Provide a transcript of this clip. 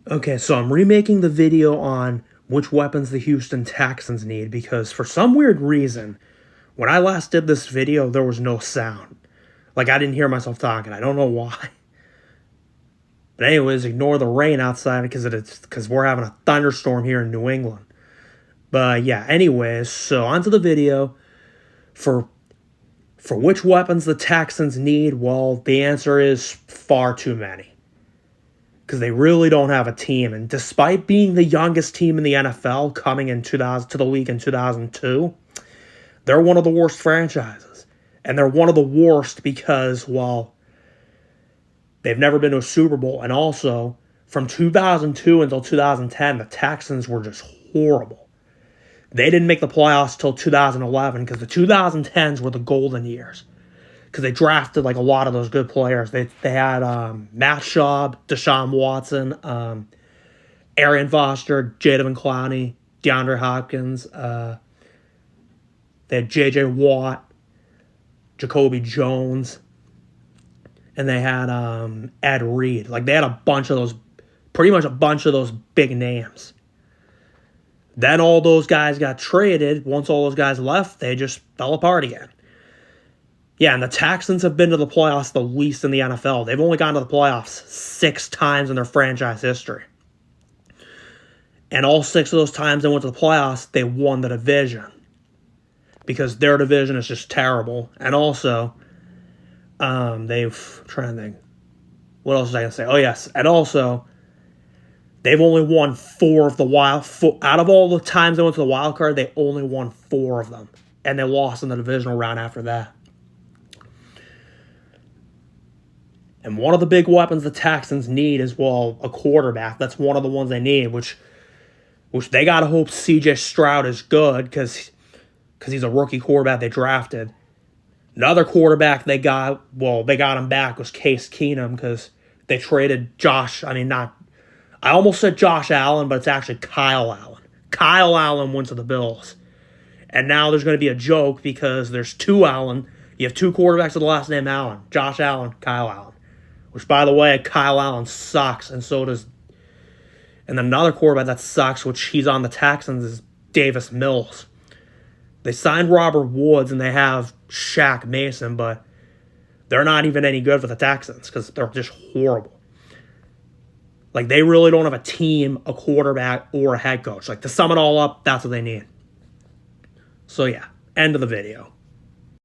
Okay, so I'm remaking the video on which weapons the Houston Texans need because for some weird reason, when I last did this video, there was no sound. Like, I didn't hear myself talking. I don't know why. But anyways, ignore the rain outside because we're having a thunderstorm here in New England. But yeah, anyways, so onto the video. For which weapons the Texans need, well, the answer is far too many. Because they really don't have a team. And despite being the youngest team in the NFL coming in 2000 to the league in 2002, they're one of the worst franchises. And they're one of the worst because, well, they've never been to a Super Bowl. And also, from 2002 until 2010, the Texans were just horrible. They didn't make the playoffs till 2011 because the 2010s were the golden years. Because they drafted like a lot of those good players. They had Matt Schaub, Deshaun Watson, Arian Foster, Jadavion Clowney, DeAndre Hopkins. They had J.J. Watt, Jacoby Jones, and they had Ed Reed. Like, they had a bunch of those, pretty much a bunch of those big names. Then all those guys got traded. Once all those guys left, they just fell apart again. Yeah, and the Texans have been to the playoffs the least in the NFL. They've only gone to the playoffs 6 times in their franchise history. And all 6 of those times they went to the playoffs, they won the division. Because their division is just terrible. And also, I'm trying to think. What else was I going to say? Oh, yes. And also, they've only won 4 of the out of all the times they went to the wild card, they only won 4 of them. And they lost in the divisional round after that. And one of the big weapons the Texans need is, well, a quarterback. That's one of the ones they need, which they got to hope C.J. Stroud is good because he's a rookie quarterback they drafted. Another quarterback they got him back was Case Keenum because they traded I almost said Josh Allen, but it's actually Kyle Allen. Kyle Allen went to the Bills. And now there's going to be a joke because there's 2 Allen. You have 2 quarterbacks with the last name Allen. Josh Allen, Kyle Allen. Which, by the way, Kyle Allen sucks, and so does... And another quarterback that sucks, which he's on the Texans, is Davis Mills. They signed Robert Woods, and they have Shaq Mason, but they're not even any good for the Texans because they're just horrible. Like, they really don't have a team, a quarterback, or a head coach. Like, to sum it all up, that's what they need. So, yeah, end of the video.